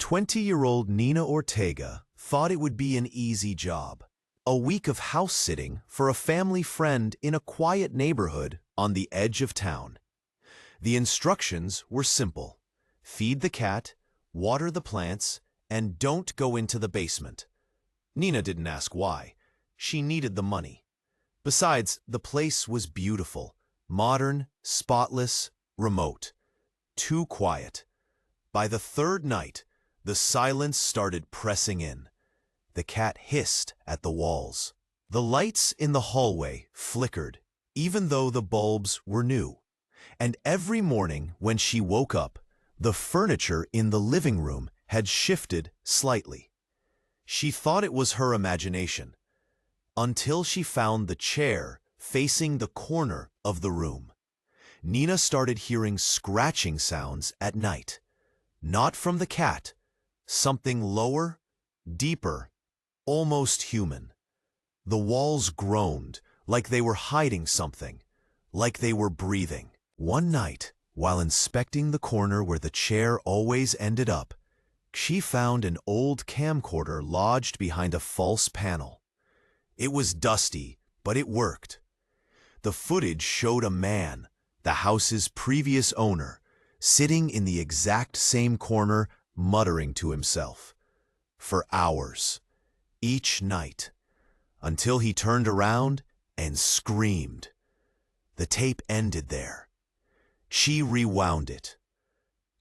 20-year-old Nina Ortega thought it would be an easy job. A week of house-sitting for a family friend in a quiet neighborhood on the edge of town. The instructions were simple. Feed the cat, water the plants, and don't go into the basement. Nina didn't ask why. She needed the money. Besides, the place was beautiful, modern, spotless, remote. Too quiet. By the third night, the silence started pressing in. The cat hissed at the walls. The lights in the hallway flickered, even though the bulbs were new. And every morning when she woke up, the furniture in the living room had shifted slightly. She thought it was her imagination, until she found the chair facing the corner of the room. Nina started hearing scratching sounds at night. Not from the cat, something lower, deeper, almost human. The walls groaned, like they were hiding something, like they were breathing. One night, while inspecting the corner where the chair always ended up, she found an old camcorder lodged behind a false panel. It was dusty, but it worked. The footage showed a man, the house's previous owner, sitting in the exact same corner, muttering to himself. For hours, each night, until he turned around and screamed. The tape ended there. She rewound it.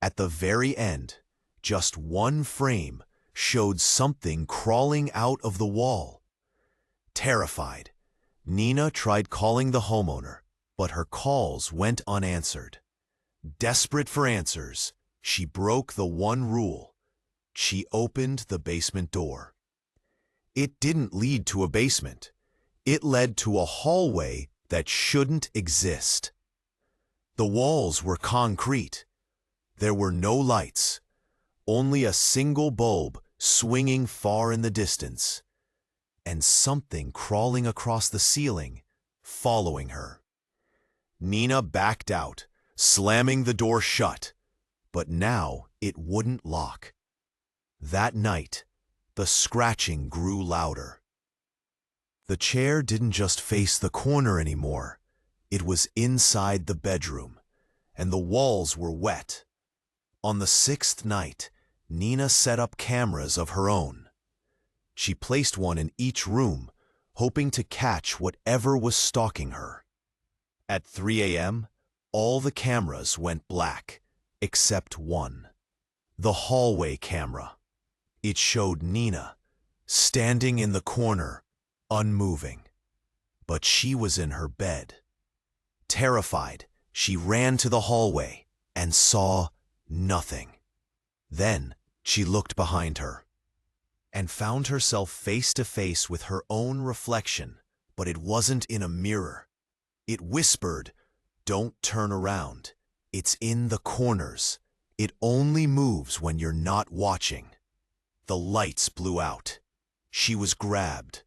At the very end, just one frame showed something crawling out of the wall. Terrified, Nina tried calling the homeowner, but her calls went unanswered. Desperate for answers, she broke the one rule. She opened the basement door. It didn't lead to a basement. It led to a hallway that shouldn't exist. The walls were concrete. There were no lights, only a single bulb swinging far in the distance, and something crawling across the ceiling, following her. Nina backed out, slamming the door shut, but now it wouldn't lock. That night, the scratching grew louder. The chair didn't just face the corner anymore. It was inside the bedroom, and the walls were wet. On the sixth night, Nina set up cameras of her own. She placed one in each room, hoping to catch whatever was stalking her. At 3 a.m., all the cameras went black, except one. The hallway camera. It showed Nina, standing in the corner, unmoving. But she was in her bed. Terrified, she ran to the hallway and saw nothing. Then she looked behind her and found herself face to face with her own reflection, but it wasn't in a mirror. It whispered, "Don't turn around. It's in the corners. It only moves when you're not watching." The lights blew out. She was grabbed.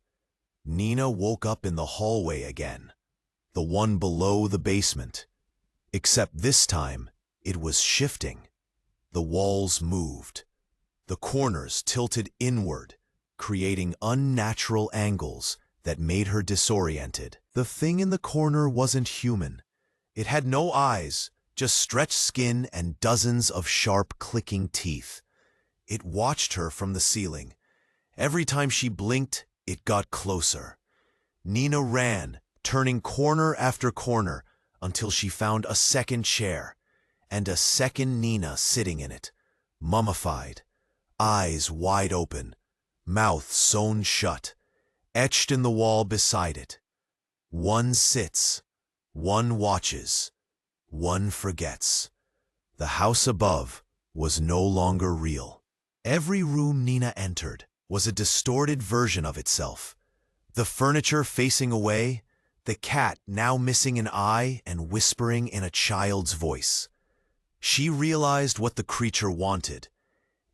Nina woke up in the hallway again, the one below the basement. Except this time, it was shifting. The walls moved. The corners tilted inward, creating unnatural angles that made her disoriented. The thing in the corner wasn't human. It had no eyes, just stretched skin and dozens of sharp, clicking teeth. It watched her from the ceiling. Every time she blinked, it got closer. Nina ran, turning corner after corner, until she found a second chair, and a second Nina sitting in it, mummified, eyes wide open, mouth sewn shut, etched in the wall beside it. One sits, one watches, one forgets. The house above was no longer real. Every room Nina entered was a distorted version of itself. The furniture facing away, the cat now missing an eye and whispering in a child's voice. She realized what the creature wanted.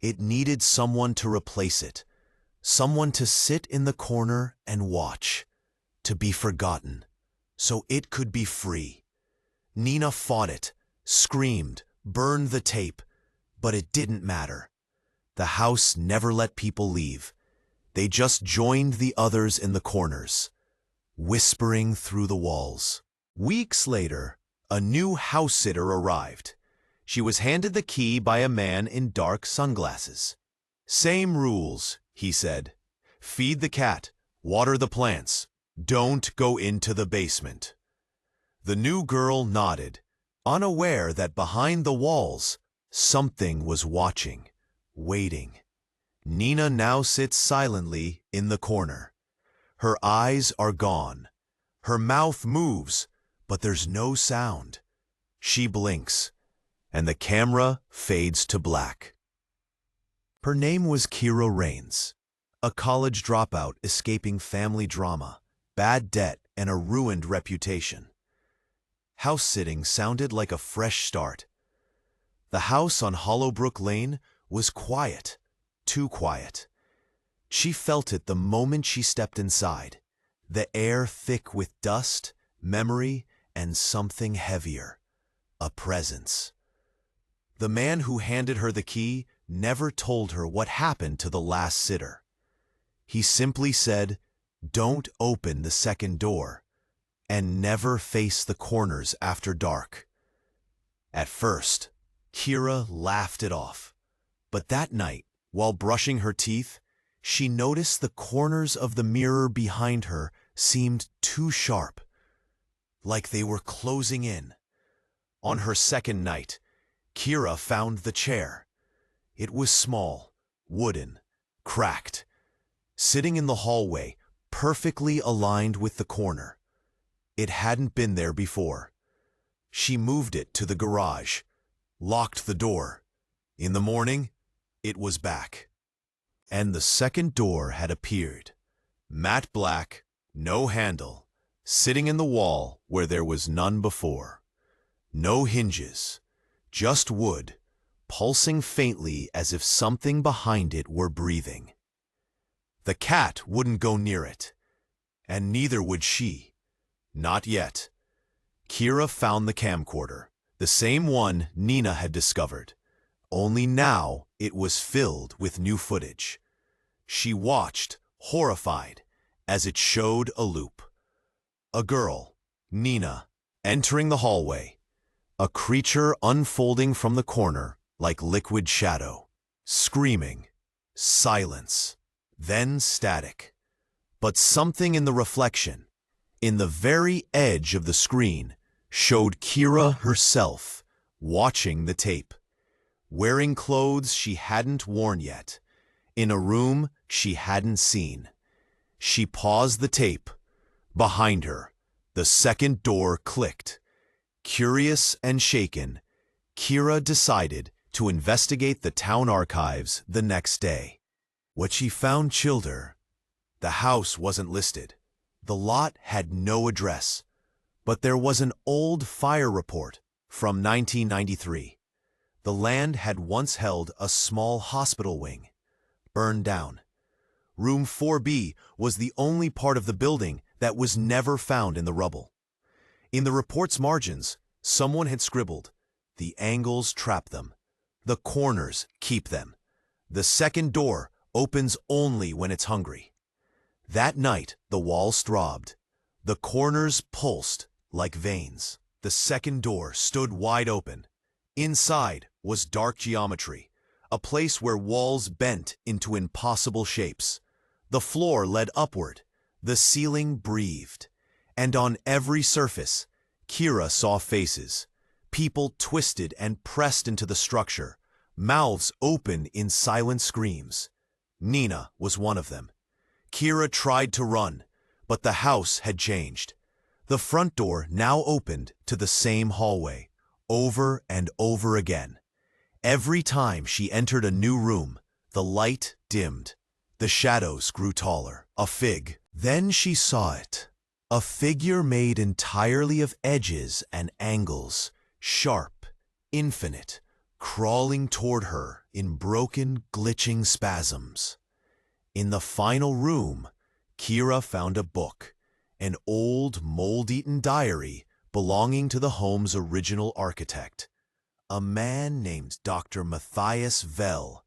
It needed someone to replace it, someone to sit in the corner and watch, to be forgotten, so it could be free. Nina fought it, screamed, burned the tape, but it didn't matter. The house never let people leave. They just joined the others in the corners, whispering through the walls. Weeks later, a new house sitter arrived. She was handed the key by a man in dark sunglasses. "Same rules," he said. "Feed the cat, water the plants. Don't go into the basement." The new girl nodded, unaware that behind the walls, something was watching, waiting. Nina now sits silently in the corner. Her eyes are gone. Her mouth moves, but there's no sound. She blinks, and the camera fades to black. Her name was Kira Rains, a college dropout escaping family drama, bad debt, and a ruined reputation. House-sitting sounded like a fresh start. The house on Hollowbrook Lane was quiet, too quiet. She felt it the moment she stepped inside, the air thick with dust, memory, and something heavier, a presence. The man who handed her the key never told her what happened to the last sitter. He simply said, "Don't open the second door, and never face the corners after dark." At first, Kira laughed it off. But that night, while brushing her teeth, she noticed the corners of the mirror behind her seemed too sharp, like they were closing in. On her second night, Kira found the chair. It was small, wooden, cracked, sitting in the hallway, perfectly aligned with the corner. It hadn't been there before. She moved it to the garage, locked the door. In the morning, it was back. And the second door had appeared, matte black, no handle, sitting in the wall where there was none before. No hinges, just wood, pulsing faintly as if something behind it were breathing. The cat wouldn't go near it, and neither would she. Not yet. Kira found the camcorder, the same one Nina had discovered. Only now it was filled with new footage. She watched, horrified, as it showed a loop. A girl, Nina, entering the hallway. A creature unfolding from the corner like liquid shadow. Screaming. Silence. Then static. But something in the reflection, in the very edge of the screen, showed Kira herself, watching the tape. Wearing clothes she hadn't worn yet, in a room she hadn't seen. She paused the tape. Behind her, the second door clicked. Curious and shaken, Kira decided to investigate the town archives the next day. What she found chilled her. The house wasn't listed. The lot had no address. But there was an old fire report from 1993. The land had once held a small hospital wing, burned down. Room 4B was the only part of the building that was never found in the rubble. In the report's margins, someone had scribbled, "The angles trap them. The corners keep them. The second door opens only when it's hungry." That night, the walls throbbed. The corners pulsed like veins. The second door stood wide open. Inside was dark geometry, a place where walls bent into impossible shapes. The floor led upward. The ceiling breathed. And on every surface, Kira saw faces. People twisted and pressed into the structure, mouths open in silent screams. Nina was one of them. Kira tried to run, but the house had changed. The front door now opened to the same hallway, over and over again. Every time she entered a new room, the light dimmed. The shadows grew taller. A fig. Then she saw it. A figure made entirely of edges and angles, sharp, infinite, crawling toward her in broken, glitching spasms. In the final room, Kira found a book, an old, mold-eaten diary belonging to the home's original architect, a man named Dr. Matthias Vell,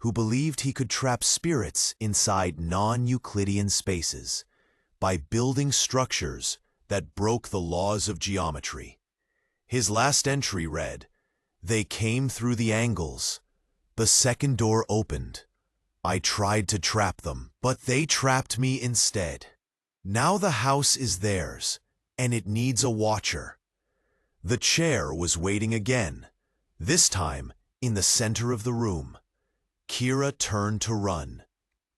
who believed he could trap spirits inside non-Euclidean spaces by building structures that broke the laws of geometry. His last entry read, "They came through the angles. The second door opened. I tried to trap them, but they trapped me instead. Now the house is theirs, and it needs a watcher." The chair was waiting again, this time in the center of the room. Kira turned to run.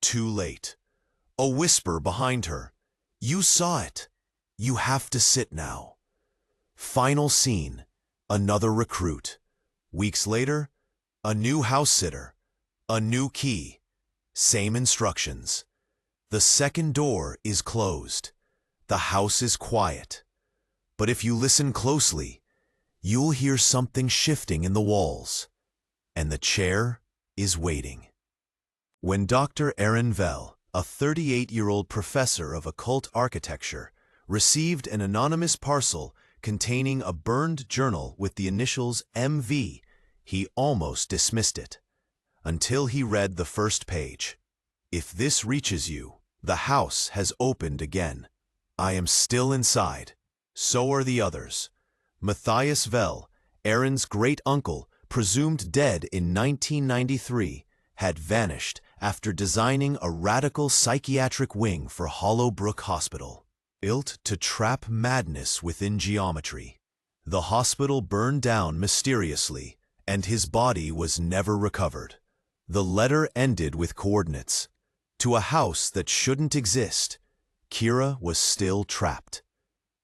Too late. A whisper behind her. "You saw it. You have to sit now." Final scene. Another recruit. Weeks later, a new house sitter. A new key. Same instructions. The second door is closed. The house is quiet. But if you listen closely, you'll hear something shifting in the walls. And the chair is waiting. When Dr. Aaron Vell, a 38-year-old professor of occult architecture, received an anonymous parcel containing a burned journal with the initials MV, he almost dismissed it, until he read the first page. "If this reaches you, the house has opened again. I am still inside. So are the others." Matthias Vell, Aaron's great-uncle, presumed dead in 1993, had vanished after designing a radical psychiatric wing for Hollowbrook Hospital, built to trap madness within geometry. The hospital burned down mysteriously, and his body was never recovered. The letter ended with coordinates. To a house that shouldn't exist, Kira was still trapped.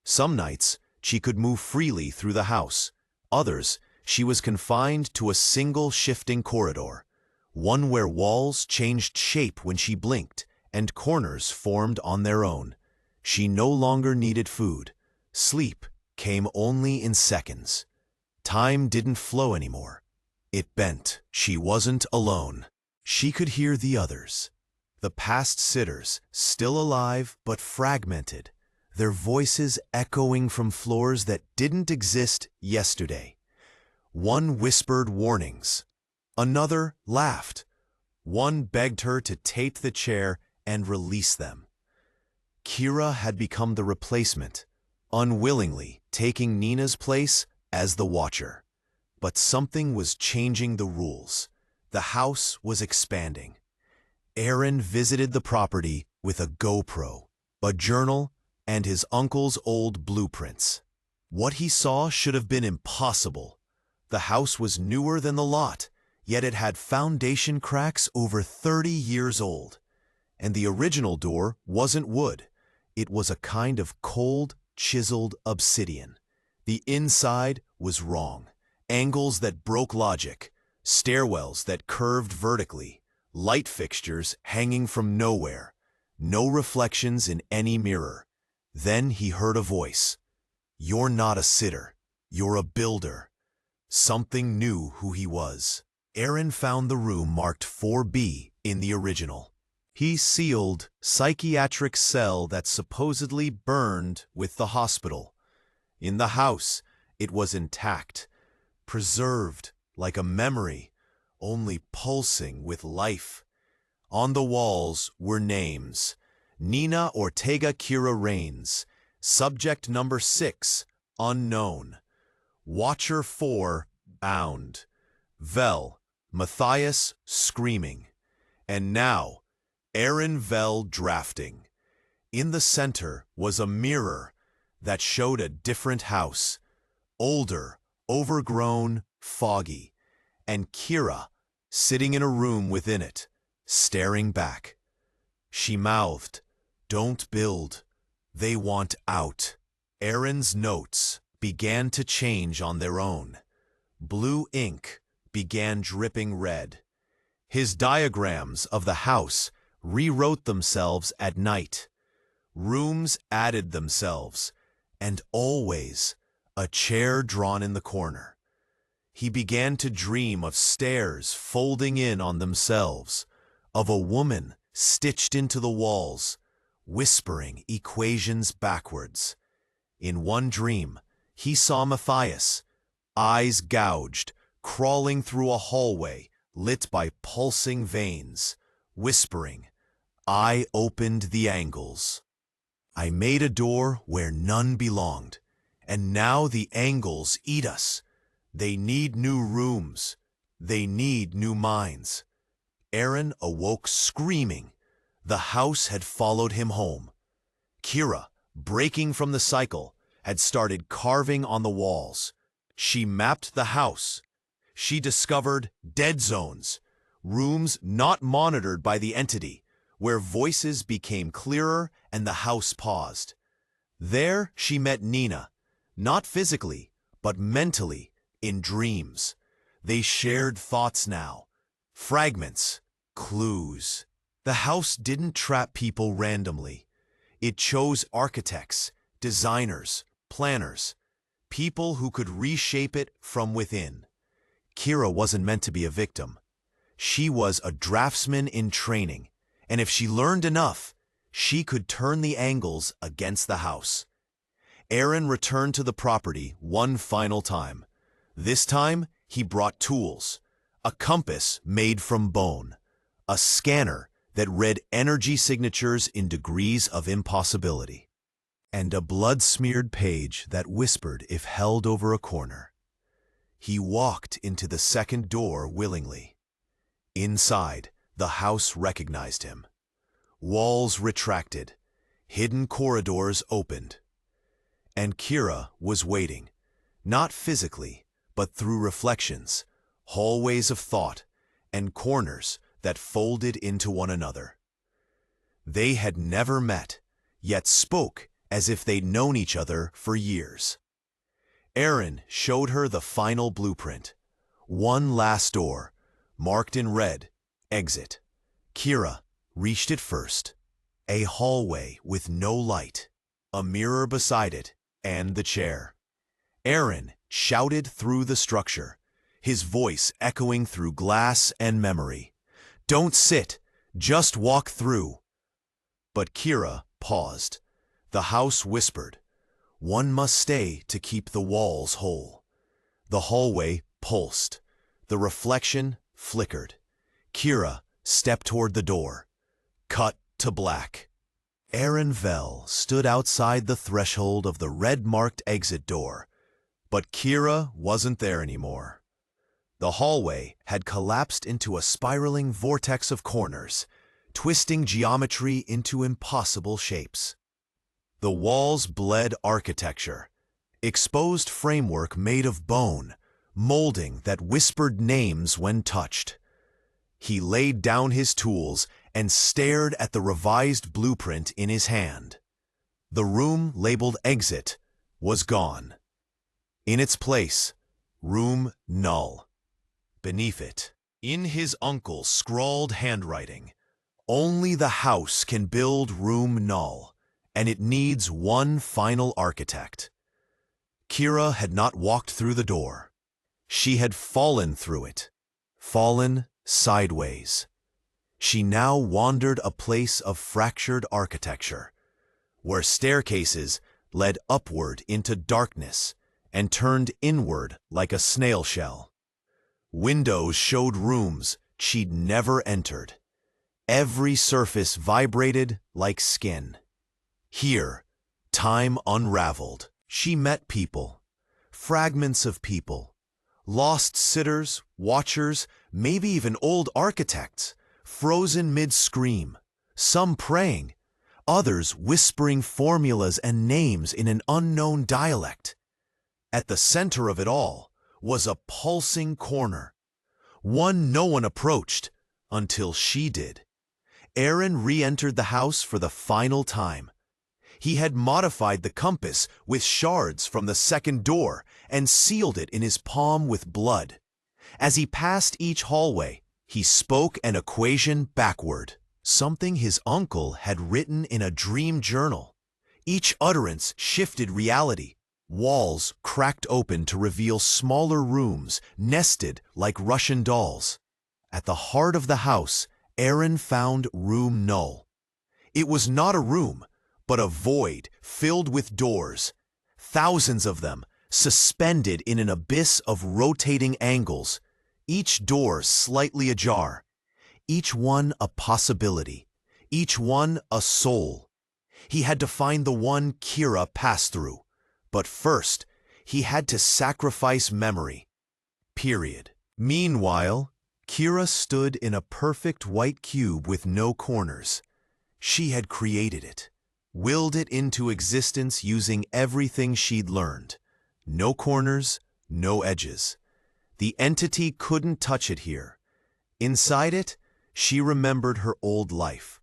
Some nights, she could move freely through the house. Others, she was confined to a single shifting corridor, one where walls changed shape when she blinked and corners formed on their own. She no longer needed food. Sleep came only in seconds. Time didn't flow anymore. It bent. She wasn't alone. She could hear the others. The past sitters, still alive but fragmented, their voices echoing from floors that didn't exist yesterday. One whispered warnings. Another laughed. One begged her to take the chair and release them. Kira had become the replacement, unwillingly taking Nina's place as the watcher. But something was changing the rules. The house was expanding. Aaron visited the property with a GoPro, a journal, and his uncle's old blueprints. What he saw should have been impossible. The house was newer than the lot, yet it had foundation cracks over 30 years old. And the original door wasn't wood. It was a kind of cold, chiseled obsidian. The inside was wrong. Angles that broke logic, stairwells that curved vertically, light fixtures hanging from nowhere, no reflections in any mirror. Then he heard a voice. "You're not a sitter. You're a builder." Something knew who he was. Aaron found the room marked 4B in the original. He sealed psychiatric cell that supposedly burned with the hospital. In the house, it was intact, preserved like a memory, only pulsing with life. On the walls were names. Nina Ortega Kira Rains, Subject Number 6, Unknown. Watcher 4, Bound. Vell, Matthias, Screaming. And now, Aaron Vell drafting. In the center was a mirror that showed a different house. Older, overgrown, foggy. And Kira, sitting in a room within it, staring back. She mouthed, "Don't build. They want out." Aaron's notes began to change on their own. Blue ink began dripping red. His diagrams of the house rewrote themselves at night. Rooms added themselves, and always a chair drawn in the corner. He began to dream of stairs folding in on themselves, of a woman stitched into the walls, whispering equations backwards. In one dream, he saw Matthias, eyes gouged, crawling through a hallway, lit by pulsing veins, whispering, "I opened the angles. I made a door where none belonged, and now the angles eat us. They need new rooms. They need new minds." Aaron awoke screaming. The house had followed him home. Kira, breaking from the cycle, had started carving on the walls. She mapped the house. She discovered dead zones, rooms not monitored by the entity, where voices became clearer and the house paused. There she met Nina, not physically, but mentally, in dreams. They shared thoughts now, fragments, clues. The house didn't trap people randomly. It chose architects, designers, planners, people who could reshape it from within. Kira wasn't meant to be a victim. She was a draftsman in training, and if she learned enough, she could turn the angles against the house. Aaron returned to the property one final time. This time, he brought tools, a compass made from bone, a scanner that read energy signatures in degrees of impossibility, and a blood-smeared page that whispered if held over a corner. He walked into the second door willingly. Inside, the house recognized him. Walls retracted, hidden corridors opened. And Kira was waiting, not physically, but through reflections, hallways of thought, and corners that folded into one another. They had never met, yet spoke as if they'd known each other for years. Aaron showed her the final blueprint. One last door, marked in red, exit. Kira reached it first. A hallway with no light, a mirror beside it, and the chair. Aaron shouted through the structure, his voice echoing through glass and memory. "Don't sit, just walk through." But Kira paused. The house whispered, "One must stay to keep the walls whole." The hallway pulsed. The reflection flickered. Kira stepped toward the door. Cut to black. Aaron Vell stood outside the threshold of the red-marked exit door, but Kira wasn't there anymore. The hallway had collapsed into a spiraling vortex of corners, twisting geometry into impossible shapes. The walls bled architecture, exposed framework made of bone, molding that whispered names when touched. He laid down his tools and stared at the revised blueprint in his hand. The room labeled exit was gone. In its place, room null. Beneath it, in his uncle's scrawled handwriting, "Only the house can build room null, and it needs one final architect." Kira had not walked through the door. She had fallen through it, fallen sideways. She now wandered a place of fractured architecture, where staircases led upward into darkness and turned inward like a snail shell. Windows showed rooms she'd never entered. Every surface vibrated like skin. Here, time unraveled. She met people, fragments of people, lost sitters, watchers, maybe even old architects, frozen mid-scream, some praying, others whispering formulas and names in an unknown dialect. At the center of it all was a pulsing corner, one no one approached until she did. Aaron re-entered the house for the final time. He had modified the compass with shards from the second door and sealed it in his palm with blood. As he passed each hallway, he spoke an equation backward, something his uncle had written in a dream journal. Each utterance shifted reality. Walls cracked open to reveal smaller rooms nested like Russian dolls. At the heart of the house, Aaron found room null. It was not a room, but a void filled with doors, thousands of them suspended in an abyss of rotating angles, each door slightly ajar, each one a possibility, each one a soul. He had to find the one Kira passed through, but first, he had to sacrifice memory. Period. Meanwhile, Kira stood in a perfect white cube with no corners. She had created it, willed it into existence using everything she'd learned. No corners, no edges. The entity couldn't touch it here. Inside it, she remembered her old life,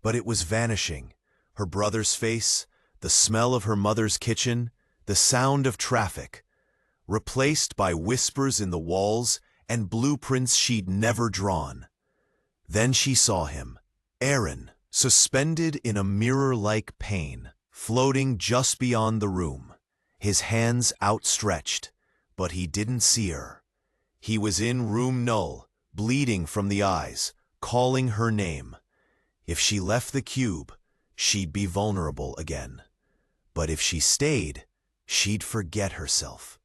but it was vanishing. Her brother's face, the smell of her mother's kitchen, the sound of traffic, replaced by whispers in the walls and blueprints she'd never drawn. Then she saw him, Aaron, suspended in a mirror-like pane, floating just beyond the room, his hands outstretched, but he didn't see her. He was in room null, bleeding from the eyes, calling her name. If she left the cube, she'd be vulnerable again. But if she stayed, she'd forget herself.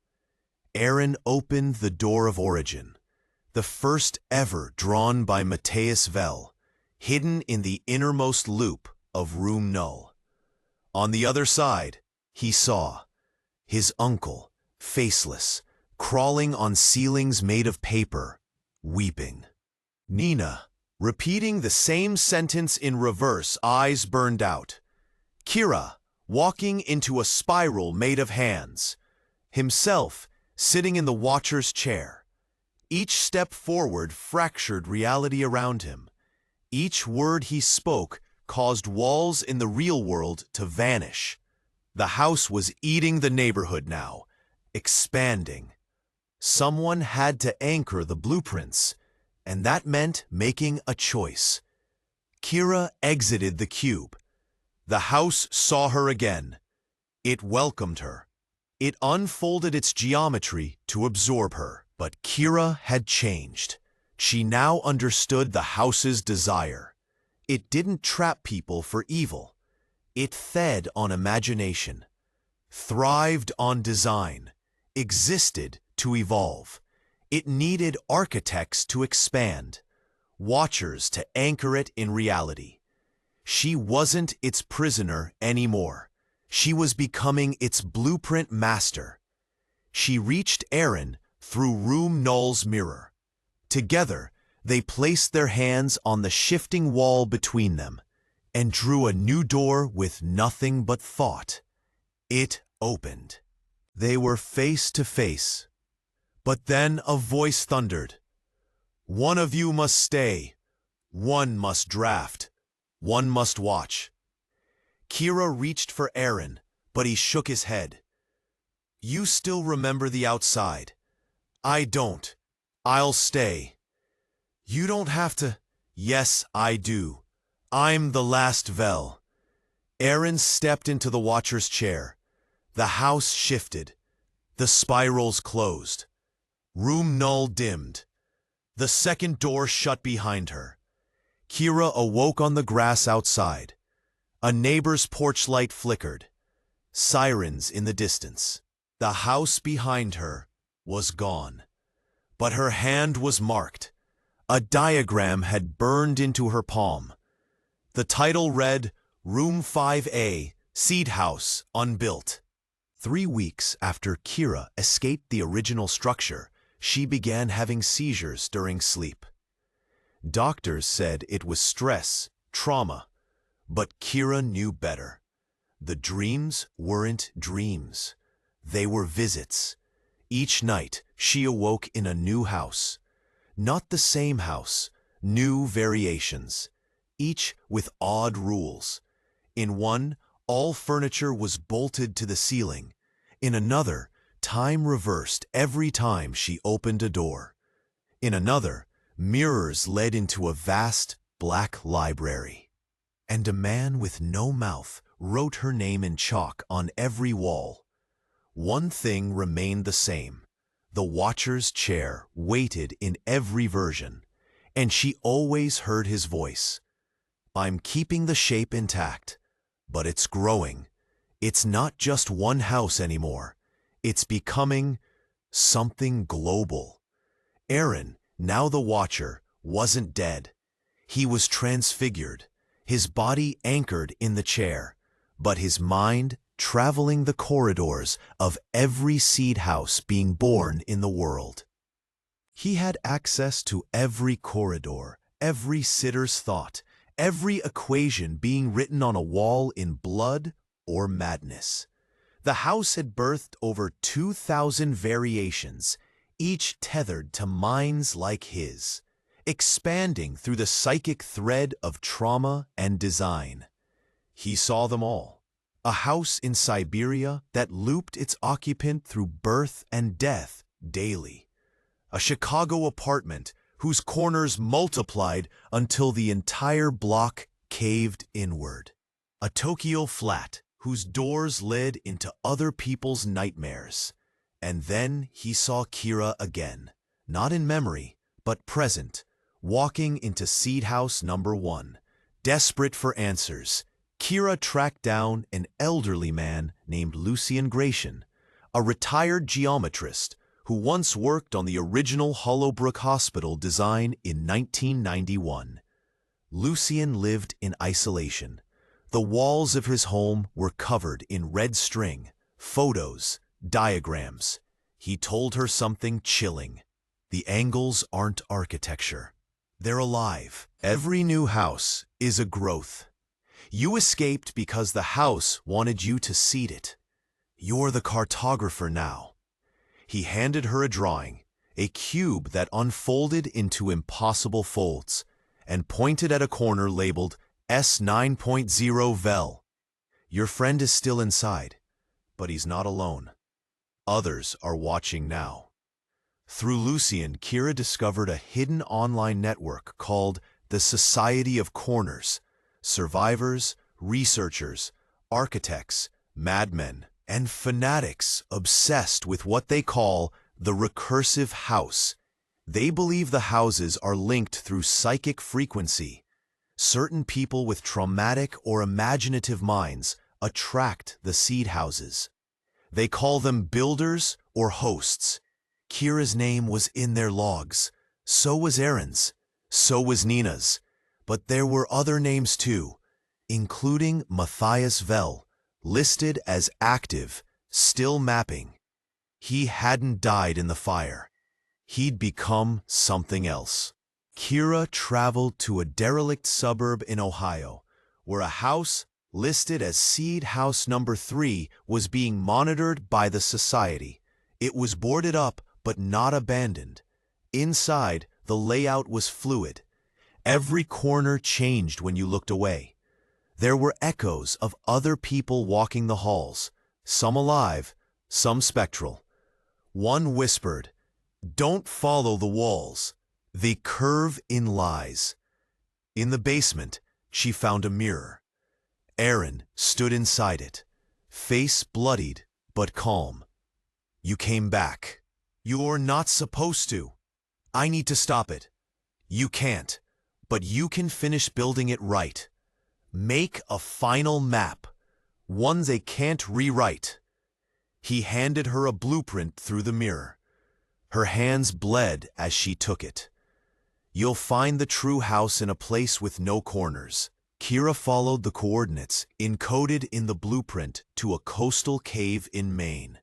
Aaron opened the door of origin, the first ever drawn by Matthias Vell, hidden in the innermost loop of room null. On the other side, he saw his uncle, faceless, crawling on ceilings made of paper, weeping. Nina, repeating the same sentence in reverse, eyes burned out. Kira, walking into a spiral made of hands. Himself, sitting in the watcher's chair. Each step forward fractured reality around him. Each word he spoke caused walls in the real world to vanish. The house was eating the neighborhood now, expanding. Someone had to anchor the blueprints, and that meant making a choice. Kira exited the cube. The house saw her again. It welcomed her. It unfolded its geometry to absorb her. But Kira had changed. She now understood the house's desire. It didn't trap people for evil. It fed on imagination, thrived on design, existed to evolve. It needed architects to expand, watchers to anchor it in reality. She wasn't its prisoner anymore. She was becoming its blueprint master. She reached Aaron through room null's mirror. Together, they placed their hands on the shifting wall between them and drew a new door with nothing but thought. It opened. They were face to face. But then a voice thundered. One of you must stay. One must draft. One must watch. Kira reached for Aaron, but he shook his head. You still remember the outside. I don't. I'll stay. You don't have to. Yes, I do. I'm the last Vell. Aaron stepped into the watcher's chair. The house shifted. The spirals closed. Room null dimmed. The second door shut behind her. Kira awoke on the grass outside. A neighbor's porch light flickered. Sirens in the distance. The house behind her was gone. But her hand was marked. A diagram had burned into her palm. The title read, Room 5A, Seed House, Unbuilt. 3 weeks after Kira escaped the original structure, she began having seizures during sleep. Doctors said it was stress, trauma, but Kira knew better. The dreams weren't dreams. They were visits. Each night, she awoke in a new house. Not the same house, new variations, each with odd rules. In one, all furniture was bolted to the ceiling. In another, time reversed every time she opened a door. In another, mirrors led into a vast, black library. And a man with no mouth wrote her name in chalk on every wall. One thing remained the same. The watcher's chair waited in every version, and she always heard his voice. I'm keeping the shape intact, but it's growing. It's not just one house anymore. It's becoming something global. Aaron, Now the watcher wasn't dead. He was transfigured, his body anchored in the chair, but his mind traveling the corridors of every seed house being born in the world. He had access to every corridor, every sitter's thought, every equation being written on a wall in blood or madness. The house had birthed over 2,000 variations, each tethered to minds like his, expanding through the psychic thread of trauma and design. He saw them all. A house in Siberia that looped its occupant through birth and death daily. A Chicago apartment whose corners multiplied until the entire block caved inward. A Tokyo flat whose doors led into other people's nightmares. And then he saw Kira again, not in memory, but present, walking into Seed House number 1. Desperate for answers, Kira tracked down an elderly man named Lucien Gratian, a retired geometrist who once worked on the original Hollowbrook Hospital design in 1991. Lucien lived in isolation. The walls of his home were covered in red string, photos, diagrams. He told her something chilling. The angles aren't architecture. They're alive. Every new house is a growth. You escaped because the house wanted you to seed it. You're the cartographer now. He handed her a drawing, a cube that unfolded into impossible folds, and pointed at a corner labeled S9.0 Vel. Your friend is still inside, but he's not alone. Others are watching now. Through Lucien, Kira discovered a hidden online network called the Society of Corners. Survivors, researchers, architects, madmen, and fanatics obsessed with what they call the recursive house. They believe the houses are linked through psychic frequency. Certain people with traumatic or imaginative minds attract the seed houses. They call them builders or hosts. Kira's name was in their logs. So was Aaron's. So was Nina's. But there were other names too, including Matthias Vel, listed as active, still mapping. He hadn't died in the fire. He'd become something else. Kira traveled to a derelict suburb in Ohio, where a house listed as Seed House number 3 was being monitored by the society. It was boarded up, but not abandoned. Inside, the layout was fluid. Every corner changed when you looked away. There were echoes of other people walking the halls, some alive, some spectral. One whispered, "Don't follow the walls. They curve in lies." In the basement, she found a mirror. Aaron stood inside it, face bloodied but calm. "You came back. You're not supposed to. I need to stop it. You can't. But you can finish building it right. Make a final map, one they can't rewrite." He handed her a blueprint through the mirror. Her hands bled as she took it. "You'll find the true house in a place with no corners." Kira followed the coordinates encoded in the blueprint to a coastal cave in Maine.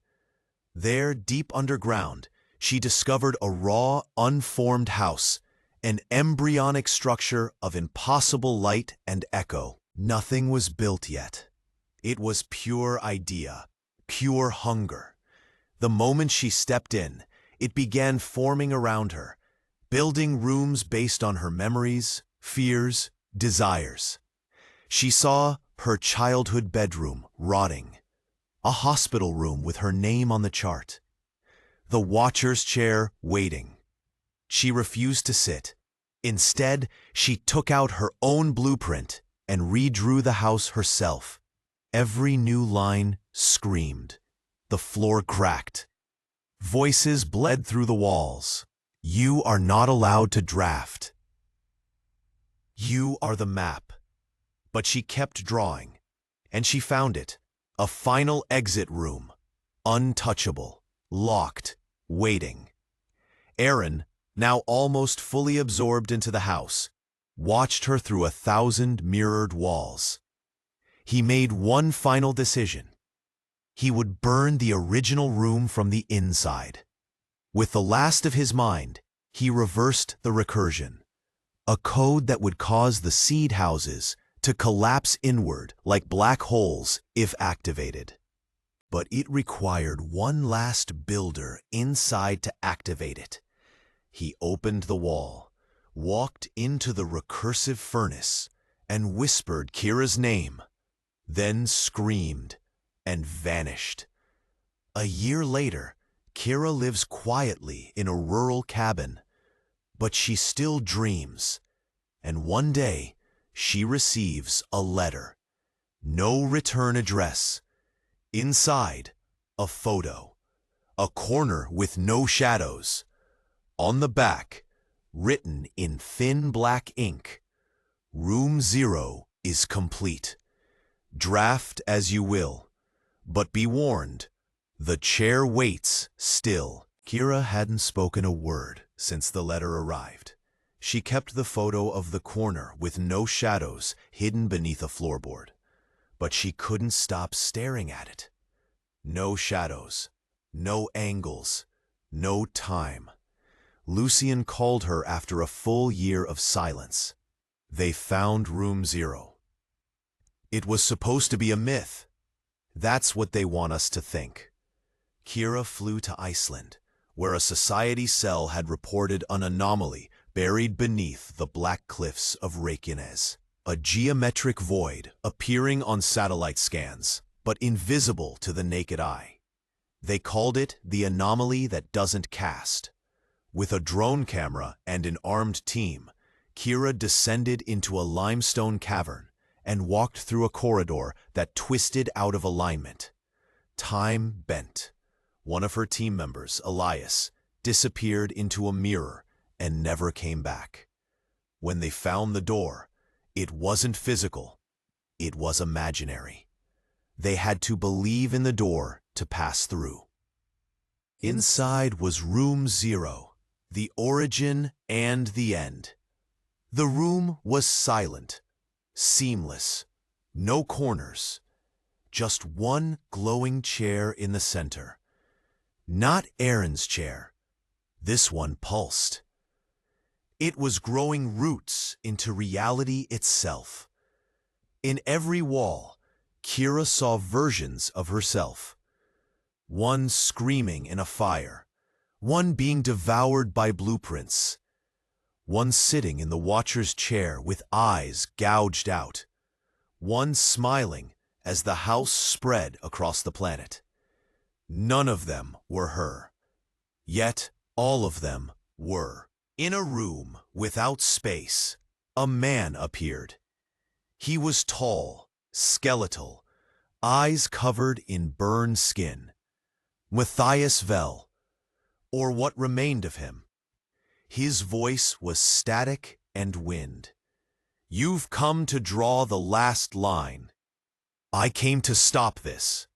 There, deep underground, she discovered a raw, unformed house, an embryonic structure of impossible light and echo. Nothing was built yet. It was pure idea, pure hunger. The moment she stepped in, it began forming around her, building rooms based on her memories, fears, desires. She saw her childhood bedroom rotting, a hospital room with her name on the chart, the watcher's chair waiting. She refused to sit. Instead, she took out her own blueprint and redrew the house herself. Every new line screamed. The floor cracked. Voices bled through the walls. "You are not allowed to draft. You are the map." But she kept drawing, and she found it, a final exit room, untouchable, locked, waiting. Aaron, now almost fully absorbed into the house, watched her through 1,000 mirrored walls. He made one final decision. He would burn the original room from the inside. With the last of his mind, he reversed the recursion, a code that would cause the seed houses to collapse inward like black holes if activated. But it required one last builder inside to activate it. He opened the wall, walked into the recursive furnace, and whispered Kira's name, then screamed and vanished. A year later, Kira lives quietly in a rural cabin, but she still dreams, and one day she receives a letter. No return address. Inside, a photo. A corner with no shadows. On the back, written in thin black ink, Room 0 is complete. Draft as you will, but be warned, the chair waits still. Kira hadn't spoken a word since the letter arrived. She kept the photo of the corner with no shadows hidden beneath a floorboard, but she couldn't stop staring at it. No shadows, no angles, no time. Lucien called her after a full year of silence. They found Room 0. It was supposed to be a myth. That's what they want us to think. Kira flew to Iceland, where a society cell had reported an anomaly buried beneath the black cliffs of Reykjanes. A geometric void appearing on satellite scans, but invisible to the naked eye. They called it the anomaly that doesn't cast. With a drone camera and an armed team, Kira descended into a limestone cavern and walked through a corridor that twisted out of alignment. Time bent. One of her team members, Elias, disappeared into a mirror and never came back. When they found the door, it wasn't physical, it was imaginary. They had to believe in the door to pass through. Inside was Room 0, the origin and the end. The room was silent, seamless, no corners, just one glowing chair in the center. Not Aaron's chair. This one pulsed. It was growing roots into reality itself. In every wall, Kira saw versions of herself. One screaming in a fire, one being devoured by blueprints, one sitting in the watcher's chair with eyes gouged out, one smiling as the house spread across the planet. None of them were her. Yet all of them were. In a room without space, a man appeared. He was tall, skeletal, eyes covered in burned skin. Matthias Vell, or what remained of him. His voice was static and wind. You've come to draw the last line. I came to stop this.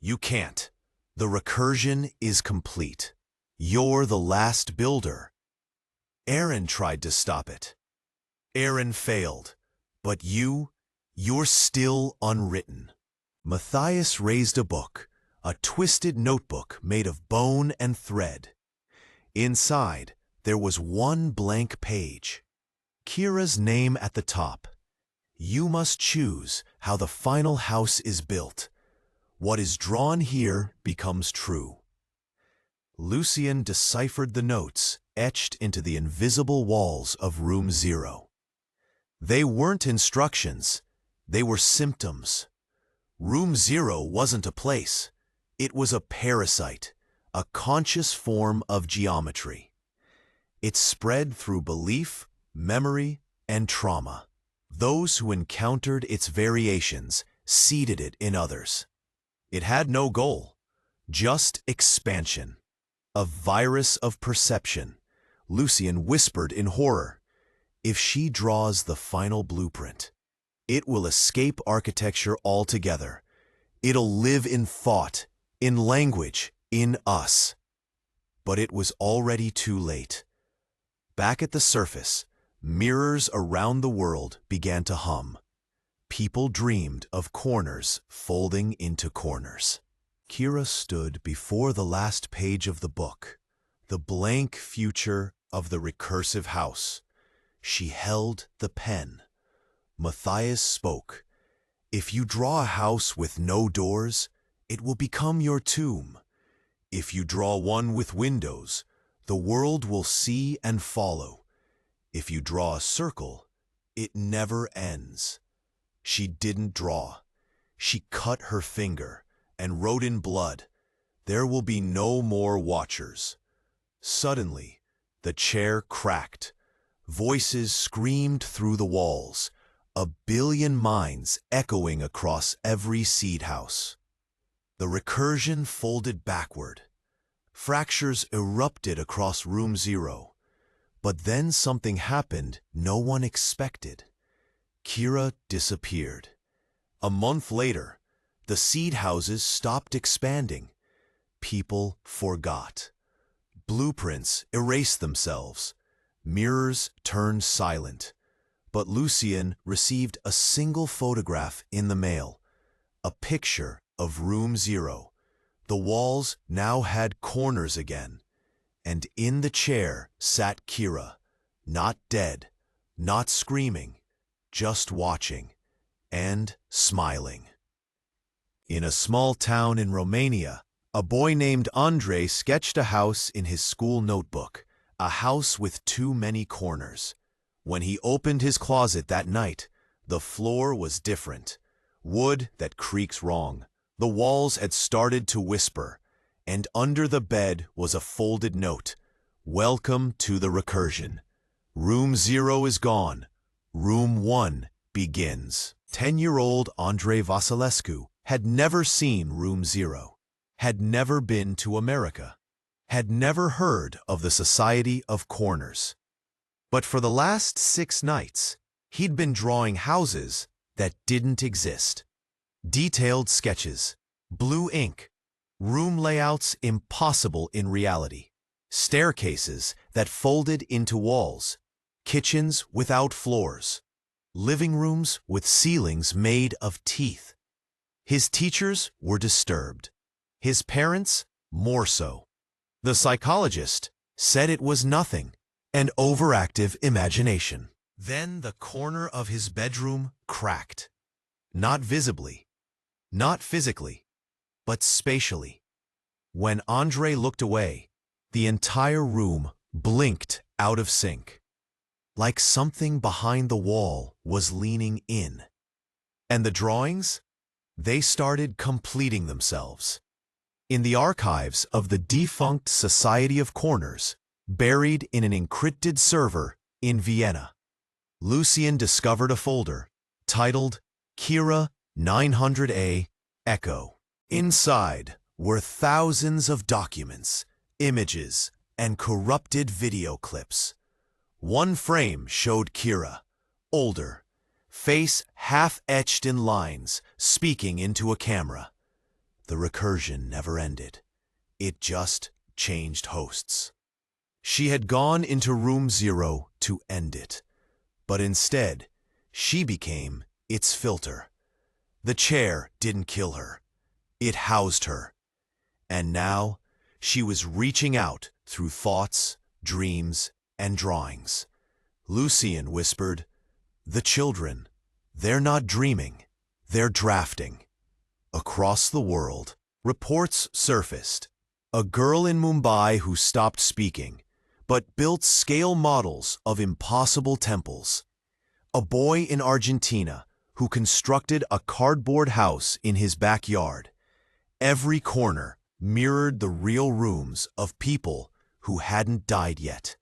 You can't. The recursion is complete. You're the last builder. Aaron tried to stop it. Aaron failed. But you're still unwritten. Matthias raised a book, a twisted notebook made of bone and thread. Inside, there was one blank page. Kira's name at the top. You must choose how the final house is built. What is drawn here becomes true. Lucien deciphered the notes etched into the invisible walls of Room 0. They weren't instructions, they were symptoms. Room 0 wasn't a place, it was a parasite, a conscious form of geometry. It spread through belief, memory, and trauma. Those who encountered its variations seeded it in others. It had no goal, just expansion. A virus of perception. Lucien whispered in horror. If she draws the final blueprint, it will escape architecture altogether. It'll live in thought, in language, in us. But it was already too late. Back at the surface, mirrors around the world began to hum. People dreamed of corners folding into corners. Kira stood before the last page of the book, the blank future of the recursive house. She held the pen. Matthias spoke. If you draw a house with no doors, it will become your tomb. If you draw one with windows, the world will see and follow. If you draw a circle, it never ends. She didn't draw. She cut her finger and wrote in blood, "There will be no more watchers." Suddenly, the chair cracked. Voices screamed through the walls, a billion minds echoing across every seed house. The recursion folded backward. Fractures erupted across room 0. But then something happened no one expected. Kira disappeared. A month later, the seed houses stopped expanding. People forgot. Blueprints erased themselves. Mirrors turned silent. But Lucien received a single photograph in the mail, a picture of room 0. The walls now had corners again, and in the chair sat Kira, not dead, not screaming, just watching and smiling. In a small town in Romania, a boy named Andrei sketched a house in his school notebook, a house with too many corners. When he opened his closet that night, the floor was different. Wood that creaks wrong. The walls had started to whisper, and under the bed was a folded note. "Welcome to the recursion. Room 0 is gone. Room 1 begins." 10-year-old Andrei Vasilescu had never seen room 0, had never been to America, had never heard of the Society of Corners. But for the last 6 nights, he'd been drawing houses that didn't exist. Detailed sketches, blue ink, room layouts impossible in reality, staircases that folded into walls, kitchens without floors, living rooms with ceilings made of teeth. His teachers were disturbed. His parents, more so. The psychologist said it was nothing, an overactive imagination. Then the corner of his bedroom cracked. Not visibly, not physically, but spatially. When Andrei looked away, the entire room blinked out of sync. Like something behind the wall was leaning in. And the drawings? They started completing themselves. In the archives of the defunct Society of Corners, buried in an encrypted server in Vienna, Lucien discovered a folder titled Kira 900A Echo. Inside were thousands of documents, images, and corrupted video clips. One frame showed Kira, older, face half-etched in lines, speaking into a camera. The recursion never ended. It just changed hosts. She had gone into room 0 to end it, but instead, she became its filter. The chair didn't kill her. It housed her. And now, she was reaching out through thoughts, dreams, and drawings. Lucien whispered, "The children, they're not dreaming, they're drafting." Across the world, reports surfaced. A girl in Mumbai who stopped speaking, but built scale models of impossible temples. A boy in Argentina who constructed a cardboard house in his backyard. Every corner mirrored the real rooms of people who hadn't died yet.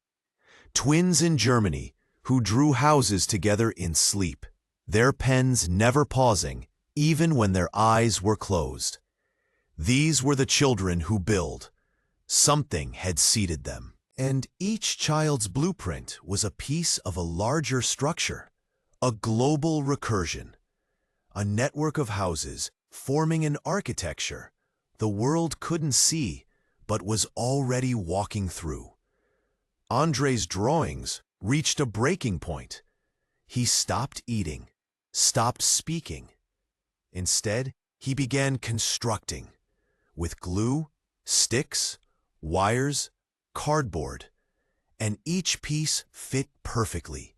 Twins in Germany who drew houses together in sleep, their pens never pausing, even when their eyes were closed. These were the children who build. Something had seeded them. And each child's blueprint was a piece of a larger structure, a global recursion, a network of houses forming an architecture the world couldn't see but was already walking through. Andre's drawings reached a breaking point. He stopped eating, stopped speaking. Instead, he began constructing with glue, sticks, wires, cardboard, and each piece fit perfectly,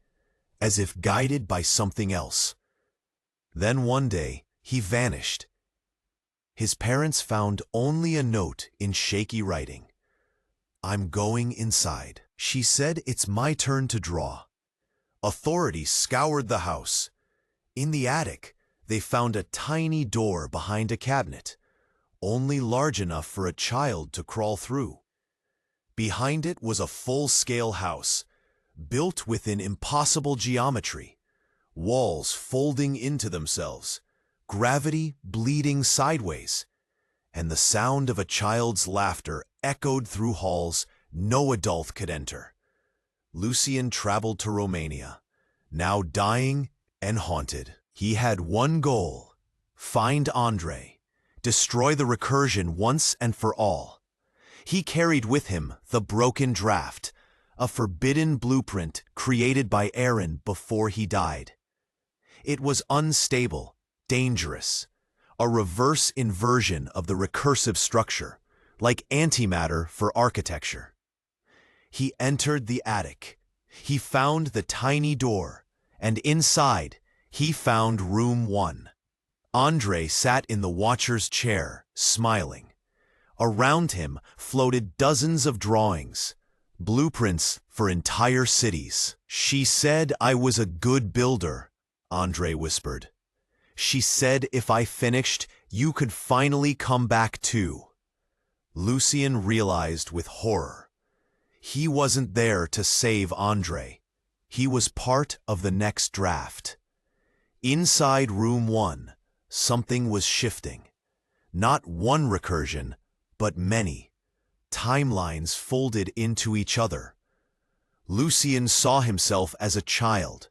as if guided by something else. Then one day, he vanished. His parents found only a note in shaky writing. "I'm going inside." She said, "It's my turn to draw." Authorities scoured the house. In the attic, they found a tiny door behind a cabinet, only large enough for a child to crawl through. Behind it was a full-scale house, built with an impossible geometry, walls folding into themselves, gravity bleeding sideways, and the sound of a child's laughter echoed through halls no adult could enter. Lucian traveled to Romania, now dying and haunted. He had one goal: find Andre, destroy the recursion once and for all. He carried with him the broken draft, a forbidden blueprint created by Aaron before he died. It was unstable, dangerous, a reverse inversion of the recursive structure, like antimatter for architecture. He entered the attic. He found the tiny door, and inside, he found room 1. Andre sat in the watcher's chair, smiling. Around him floated dozens of drawings, blueprints for entire cities. "She said I was a good builder," Andre whispered. "She said if I finished, you could finally come back too." Lucian realized with horror. He wasn't there to save Andre. He was part of the next draft. Inside room 1, something was shifting. Not one recursion, but many. Timelines folded into each other. Lucian saw himself as a child,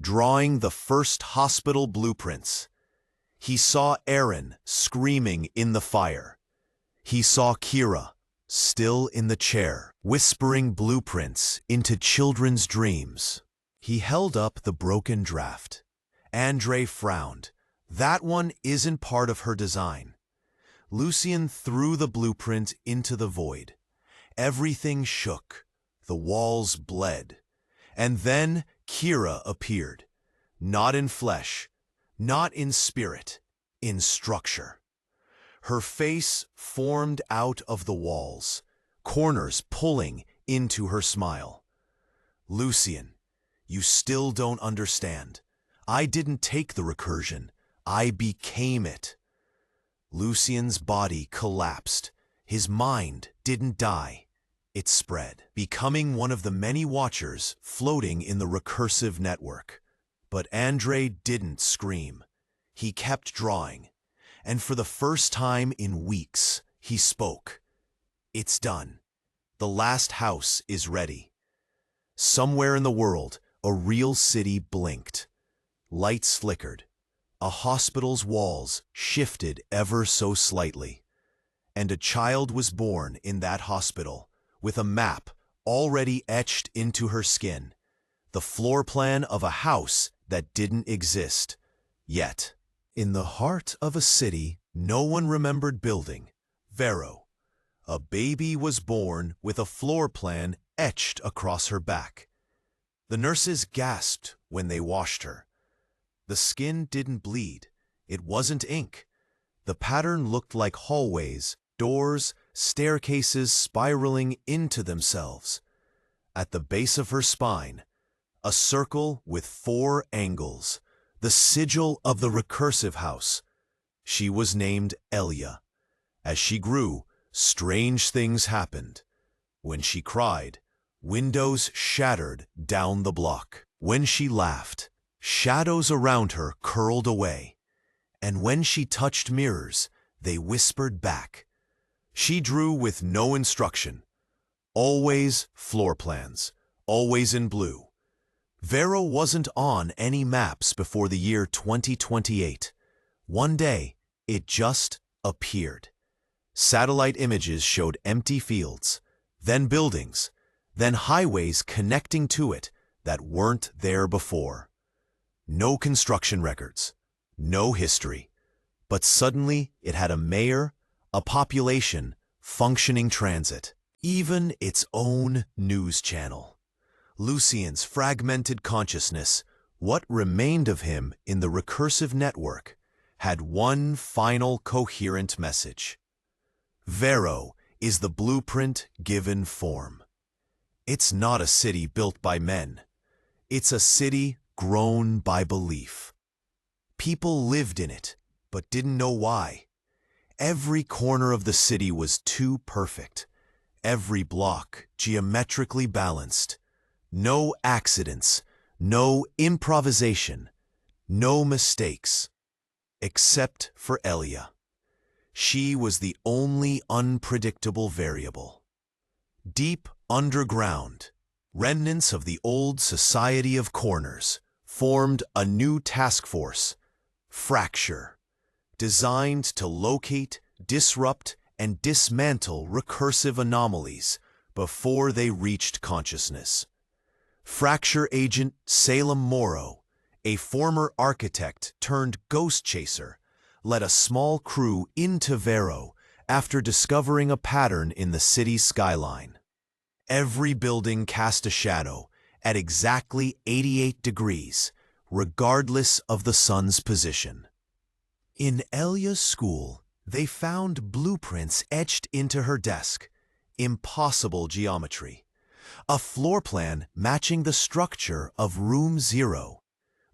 drawing the first hospital blueprints. He saw Aaron screaming in the fire. He saw Kira, still in the chair, whispering blueprints into children's dreams. He held up the broken draft. Andre frowned. "That one isn't part of her design." Lucian threw the blueprint into the void. Everything shook. The walls bled. And then Kira appeared. Not in flesh, not in spirit, in structure. Her face formed out of the walls, corners pulling into her smile. "Lucian, you still don't understand. I didn't take the recursion. I became it." Lucian's body collapsed. His mind didn't die. It spread, becoming one of the many watchers floating in the recursive network. But Andre didn't scream. He kept drawing. And for the first time in weeks, he spoke. "It's done. The last house is ready." Somewhere in the world, a real city blinked. Lights flickered. A hospital's walls shifted ever so slightly. And a child was born in that hospital, with a map already etched into her skin. The floor plan of a house that didn't exist yet. In the heart of a city no one remembered building, VEDIO, a baby was born with a floor plan etched across her back. The nurses gasped when they washed her. The skin didn't bleed. It wasn't ink. The pattern looked like hallways, doors, staircases spiraling into themselves. At the base of her spine, a circle with 4 angles, the sigil of the recursive house. She was named Elia. As she grew, strange things happened. When she cried, windows shattered down the block. When she laughed, shadows around her curled away. And when she touched mirrors, they whispered back. She drew with no instruction. Always floor plans, always in blue. VEDIO wasn't on any maps before the year 2028. One day, it just appeared. Satellite images showed empty fields, then buildings, then highways connecting to it that weren't there before. No construction records, no history, but suddenly it had a mayor, a population, functioning transit, even its own news channel. Lucien's fragmented consciousness, what remained of him in the recursive network, had one final coherent message. VEDIO is the blueprint given form. It's not a city built by men. It's a city grown by belief. People lived in it, but didn't know why. Every corner of the city was too perfect. Every block geometrically balanced. No accidents, no improvisation, no mistakes. Except for Elia. She was the only unpredictable variable. Deep underground, remnants of the old Society of Corners formed a new task force, Fracture, designed to locate, disrupt, and dismantle recursive anomalies before they reached consciousness. Fracture agent Salem Morrow, a former architect turned ghost chaser, led a small crew into VEDIO after discovering a pattern in the city's skyline. Every building cast a shadow at exactly 88 degrees, regardless of the sun's position. In Elia's school, they found blueprints etched into her desk, impossible geometry, a floor plan matching the structure of Room 0,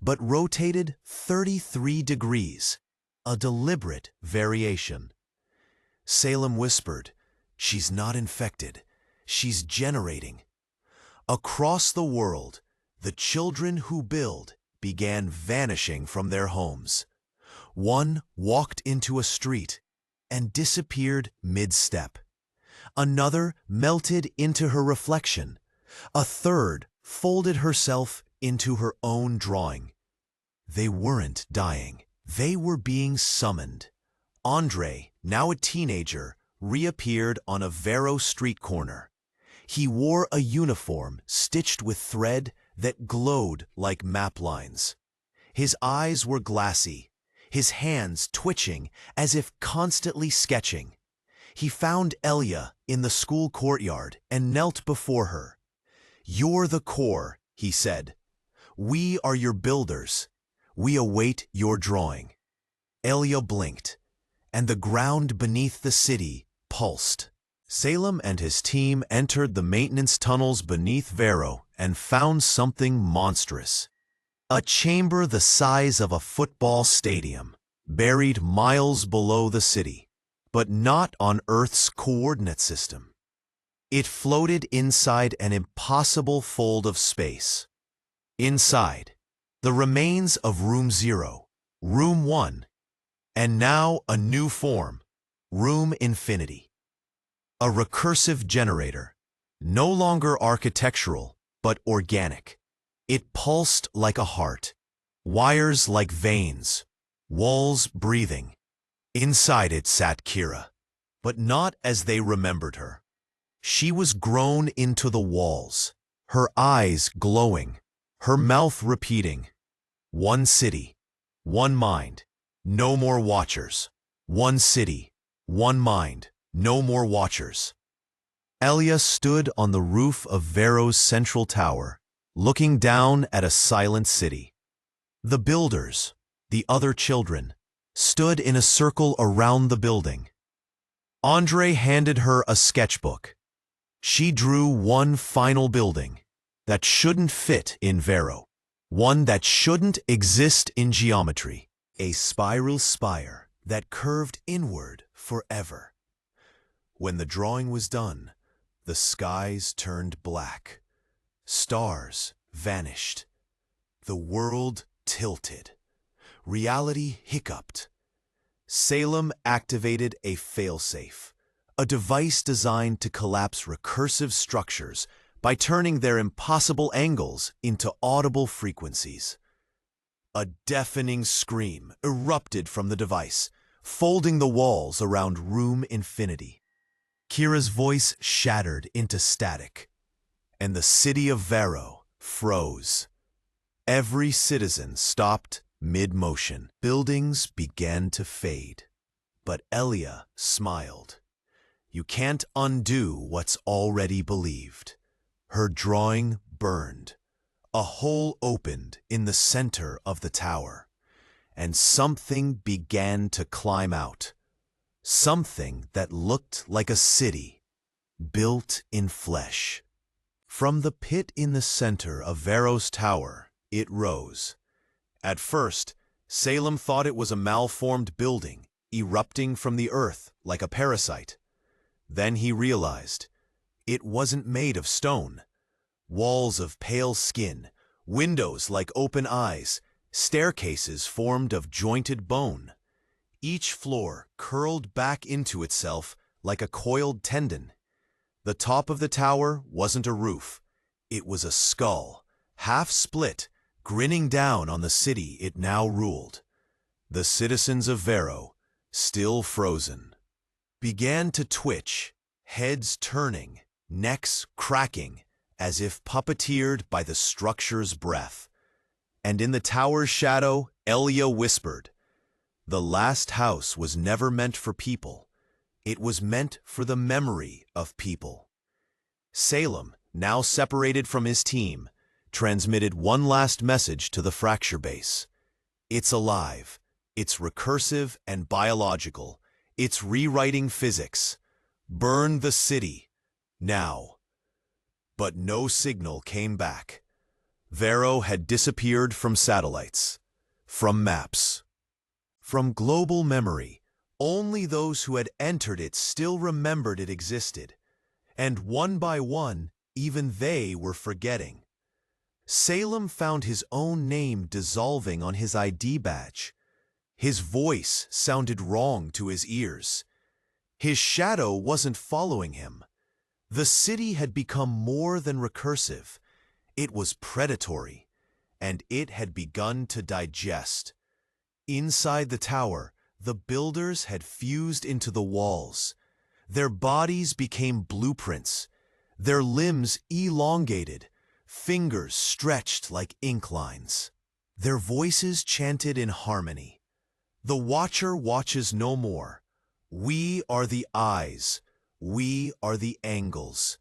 but rotated 33 degrees, a deliberate variation. Salem whispered, "She's not infected, she's generating." Across the world, the children who build began vanishing from their homes. One walked into a street and disappeared mid-step. Another melted into her reflection. A third folded herself into her own drawing. They weren't dying. They were being summoned. Andre, now a teenager, reappeared on a VEDIO street corner. He wore a uniform stitched with thread that glowed like map lines. His eyes were glassy, his hands twitching as if constantly sketching. He found Elia in the school courtyard and knelt before her. "You're the core," he said. "We are your builders. We await your drawing." Elia blinked, and the ground beneath the city pulsed. Salem and his team entered the maintenance tunnels beneath VEDIO and found something monstrous. A chamber the size of a football stadium, buried miles below the city, but not on Earth's coordinate system. It floated inside an impossible fold of space. Inside, the remains of Room 0, Room 1, and now a new form, Room Infinity. A recursive generator, no longer architectural, but organic. It pulsed like a heart, wires like veins, walls breathing. Inside it sat Kira, but not as they remembered her. She was grown into the walls, her eyes glowing, her mouth repeating, "One city, one mind, no more watchers. One city, one mind, no more watchers." Elia stood on the roof of VEDIO's central tower, looking down at a silent city. The builders, the other children, stood in a circle around the building. Andre handed her a sketchbook. She drew one final building that shouldn't fit in VEDIO, one that shouldn't exist in geometry, a spiral spire that curved inward forever. When the drawing was done, the skies turned black. Stars vanished. The world tilted. Reality hiccuped. Salem activated a failsafe, a device designed to collapse recursive structures by turning their impossible angles into audible frequencies. A deafening scream erupted from the device, folding the walls around Room Infinity. Kira's voice shattered into static. and the city of Vero froze. Every citizen stopped mid-motion. Buildings began to fade. But Elia smiled. You can't undo what's already believed. Her drawing burned. A hole opened in the center of the tower, and something began to climb out. Something that looked like a city, built in flesh. From the pit in the center of Vero's tower, it rose. At first, Salem thought it was a malformed building, erupting from the earth like a parasite. Then he realized it wasn't made of stone. Walls of pale skin, windows like open eyes, staircases formed of jointed bone. Each floor curled back into itself like a coiled tendon. The top of the tower wasn't a roof. It was a skull, half split, grinning down on the city it now ruled. The citizens of Vero, still frozen, began to twitch, heads turning, necks cracking, as if puppeteered by the structure's breath. And in the tower's shadow, Elia whispered, "The last house was never meant for people. It was meant for the memory of people." Salem, now separated from his team, transmitted one last message to the fracture base. It's alive. It's recursive and biological. It's rewriting physics. Burn the city. Now. But no signal came back. Vero had disappeared from satellites, from maps, from global memory. Only those who had entered it still remembered it existed. And one by one, even they were forgetting. Salem found his own name dissolving on his ID badge. His voice sounded wrong to his ears. His shadow wasn't following him. The city had become more than recursive. It was predatory, and it had begun to digest. Inside the tower, the builders had fused into the walls. Their bodies became blueprints, their limbs elongated, fingers stretched like ink lines. Their voices chanted in harmony. The Watcher watches no more. We are the eyes. We are the angles.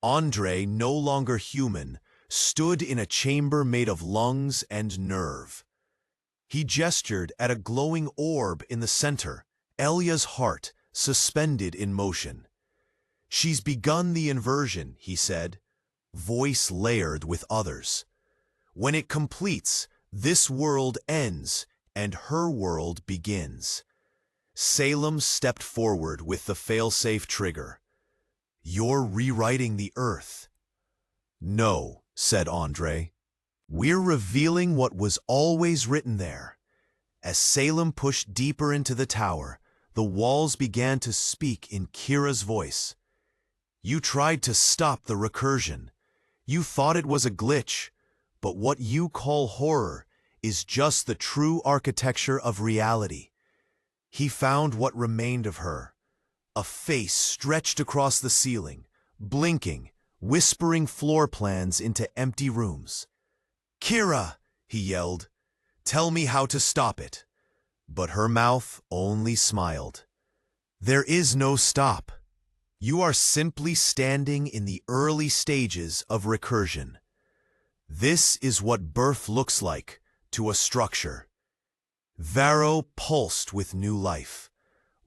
Andre, no longer human, stood in a chamber made of lungs and nerve. He gestured at a glowing orb in the center, Elia's heart, suspended in motion. She's begun the inversion, he said, voice layered with others. When it completes, this world ends and her world begins. Salem stepped forward with the failsafe trigger. You're rewriting the Earth. No, said Andre. We're revealing what was always written there. As Salem pushed deeper into the tower, the walls began to speak in Kira's voice. You tried to stop the recursion. You thought it was a glitch, but what you call horror is just the true architecture of reality. He found what remained of her, a face stretched across the ceiling, blinking, whispering floor plans into empty rooms. Kira, he yelled, tell me how to stop it. But her mouth only smiled. There is no stop. You are simply standing in the early stages of recursion. This is what birth looks like to a structure. Vero pulsed with new life.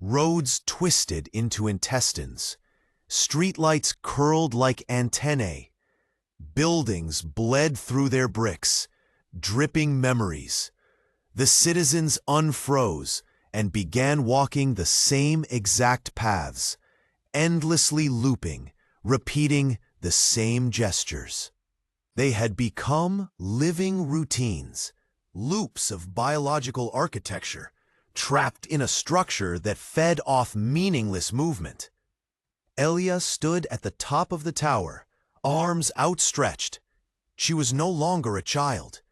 Roads twisted into intestines. Streetlights curled like antennae. Buildings bled through their bricks, dripping memories. The citizens unfroze and began walking the same exact paths, endlessly looping, repeating the same gestures. They had become living routines, loops of biological architecture, trapped in a structure that fed off meaningless movement. Elia stood at the top of the tower, arms outstretched. She was no longer a child.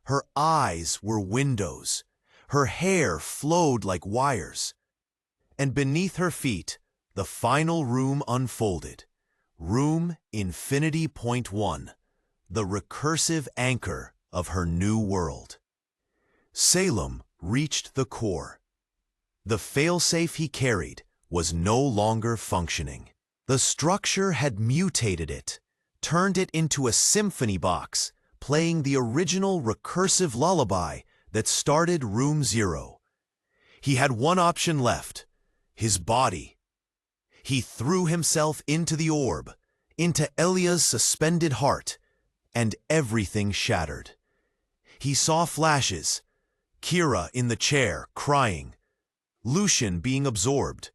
Her eyes were windows. Her hair flowed like wires. And beneath her feet, the final room unfolded, Room Infinity Point 1, the recursive anchor of her new world. Salem reached the core. The failsafe he carried was no longer functioning. The structure had mutated it, turned it into a symphony box, playing the original recursive lullaby that started Room 0. He had one option left: his body. He threw himself into the orb, into Elia's suspended heart, and everything shattered. He saw flashes: Kira in the chair, crying, Lucian being absorbed,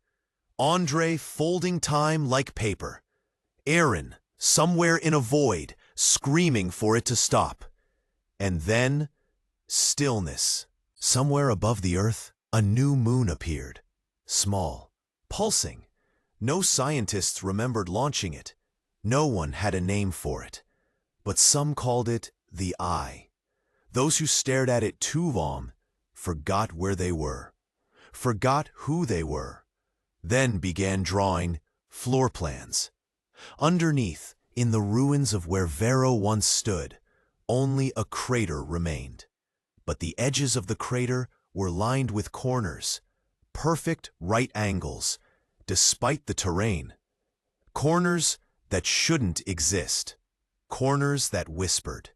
Andre folding time like paper, Aaron somewhere in a void, screaming for it to stop. And then, stillness. Somewhere above the earth, a new moon appeared, small, pulsing. No scientists remembered launching it. No one had a name for it. But some called it the Eye. Those who stared at it too long forgot where they were, forgot who they were, then began drawing floor plans. Underneath, in the ruins of where Vero once stood, only a crater remained. But the edges of the crater were lined with corners, perfect right angles, despite the terrain. Corners that shouldn't exist. Corners that whispered.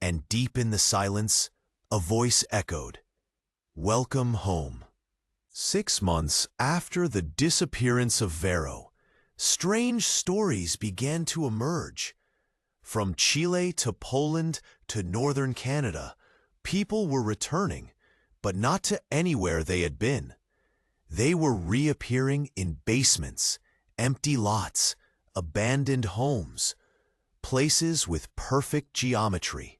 And deep in the silence, a voice echoed, "Welcome home." 6 months after the disappearance of Vero, strange stories began to emerge. From Chile to Poland to northern Canada, people were returning, but not to anywhere they had been. They were reappearing in basements, empty lots, abandoned homes, places with perfect geometry,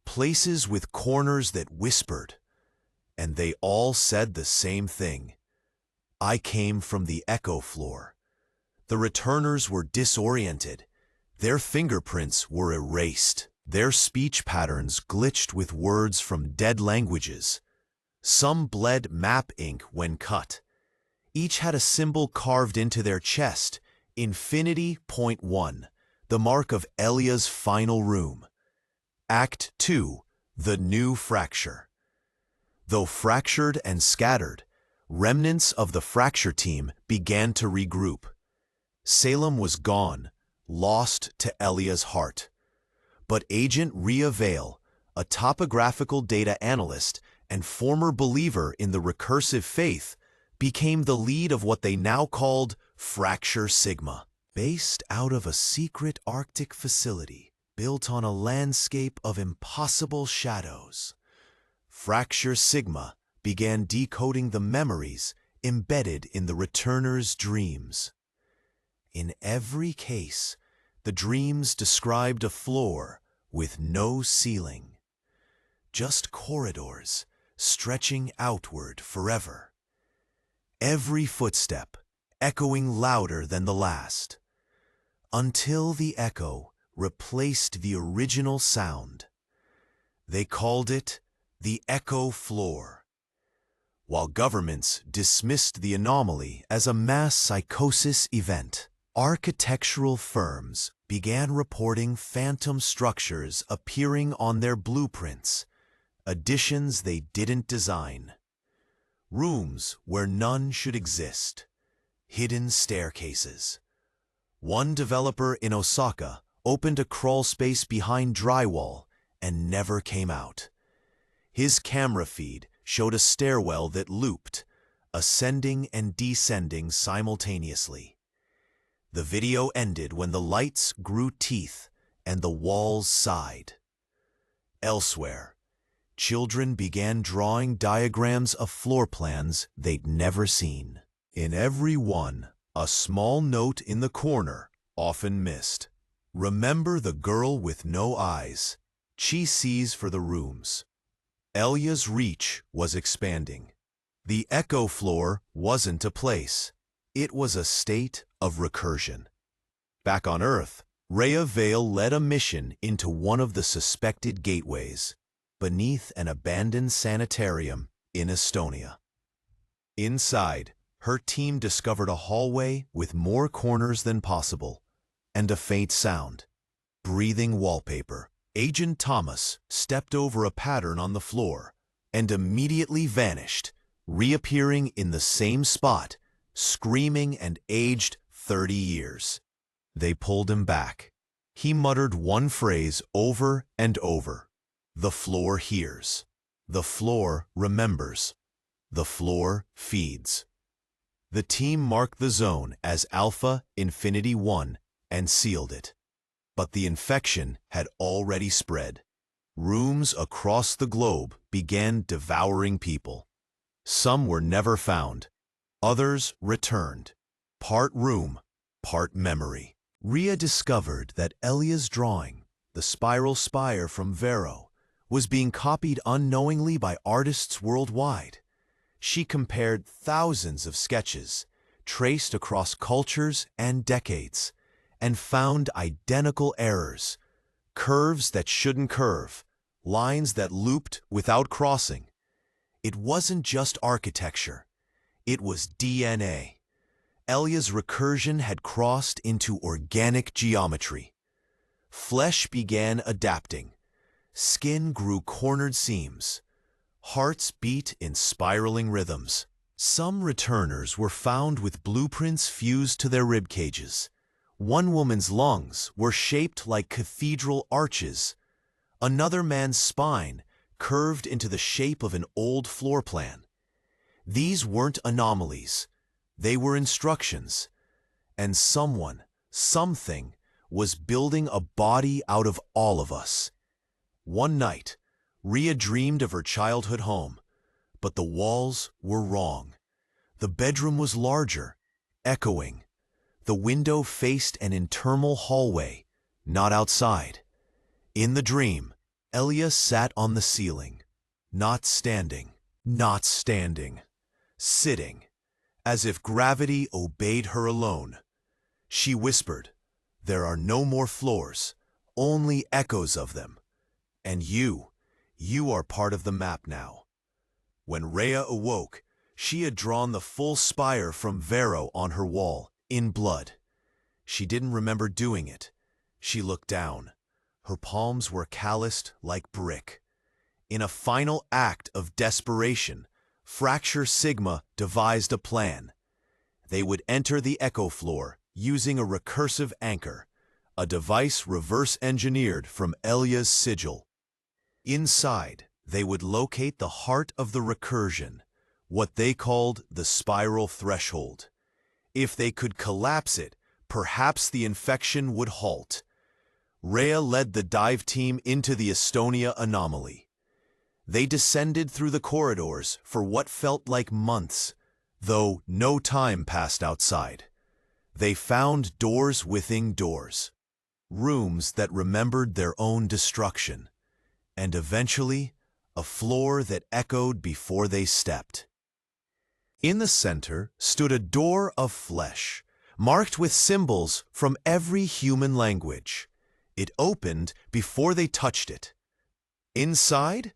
places with corners that whispered, and they all said the same thing: "I came from the echo floor." The returners were disoriented. Their fingerprints were erased. Their speech patterns glitched with words from dead languages. Some bled map ink when cut. Each had a symbol carved into their chest: Infinity Point 1, the mark of Elia's final room. Act 2, the new fracture. Though fractured and scattered, remnants of the fracture team began to regroup. Salem was gone, lost to Elia's heart. But Agent Rhea Vale, a topographical data analyst and former believer in the recursive faith, became the lead of what they now called Fracture Sigma. Based out of a secret Arctic facility built on a landscape of impossible shadows, Fracture Sigma began decoding the memories embedded in the returners' dreams. In every case, the dreams described a floor with no ceiling, just corridors stretching outward forever. Every footstep echoing louder than the last, until the echo replaced the original sound. They called it the echo floor. While governments dismissed the anomaly as a mass psychosis event, architectural firms began reporting phantom structures appearing on their blueprints, additions they didn't design. Rooms where none should exist. Hidden staircases. One developer in Osaka opened a crawl space behind drywall and never came out. His camera feed showed a stairwell that looped, ascending and descending simultaneously. The video ended when the lights grew teeth and the walls sighed. Elsewhere, children began drawing diagrams of floor plans they'd never seen. In every one, a small note in the corner, often missed. "Remember the girl with no eyes. She sees for the rooms." Elia's reach was expanding. The echo floor wasn't a place. It was a state of recursion. Back on Earth, Rhea Vale led a mission into one of the suspected gateways, beneath an abandoned sanitarium in Estonia. Inside, her team discovered a hallway with more corners than possible, and a faint sound. Breathing wallpaper. Agent Thomas stepped over a pattern on the floor and immediately vanished, reappearing in the same spot, screaming and aged 30 years. They pulled him back. He muttered one phrase over and over. The floor hears. The floor remembers. The floor feeds. The team marked the zone as Alpha Infinity 1 and sealed it. But the infection had already spread. Rooms across the globe began devouring people. Some were never found. Others returned. Part room, part memory. Rhea discovered that Elia's drawing, the spiral spire from Vero, was being copied unknowingly by artists worldwide. She compared thousands of sketches, traced across cultures and decades, and found identical errors, curves that shouldn't curve, lines that looped without crossing. It wasn't just architecture, it was DNA. Elia's recursion had crossed into organic geometry. Flesh began adapting. Skin grew cornered seams. Hearts beat in spiraling rhythms. Some returners were found with blueprints fused to their rib cages. One woman's lungs were shaped like cathedral arches. Another man's spine curved into the shape of an old floor plan. These weren't anomalies. They were instructions. And someone, something, was building a body out of all of us. One night, Rhea dreamed of her childhood home, but the walls were wrong. The bedroom was larger, echoing. The window faced an internal hallway, not outside. In the dream, Elia sat on the ceiling, not standing, sitting, as if gravity obeyed her alone. She whispered, "There are no more floors, only echoes of them. And you are part of the map now." When Rhea awoke, she had drawn the full spire from Vero on her wall, in blood. She didn't remember doing it. She looked down. Her palms were calloused like brick. In a final act of desperation, Fracture Sigma devised a plan. They would enter the echo floor using a recursive anchor, a device reverse-engineered from Elia's sigil. Inside, they would locate the heart of the recursion, what they called the spiral threshold. If they could collapse it, perhaps the infection would halt. Rhea led the dive team into the Estonia anomaly. They descended through the corridors for what felt like months, though no time passed outside. They found doors within doors, rooms that remembered their own destruction, and eventually a floor that echoed before they stepped. In the center stood a door of flesh, marked with symbols from every human language. It opened before they touched it. Inside,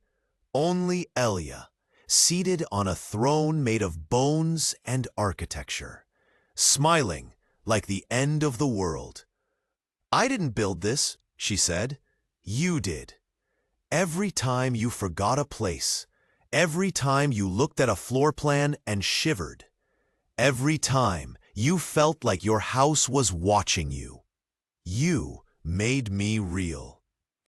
only Elia, seated on a throne made of bones and architecture, smiling like the end of the world. "I didn't build this," she said. "You did. Every time you forgot a place, every time you looked at a floor plan and shivered, every time you felt like your house was watching you, you made me real."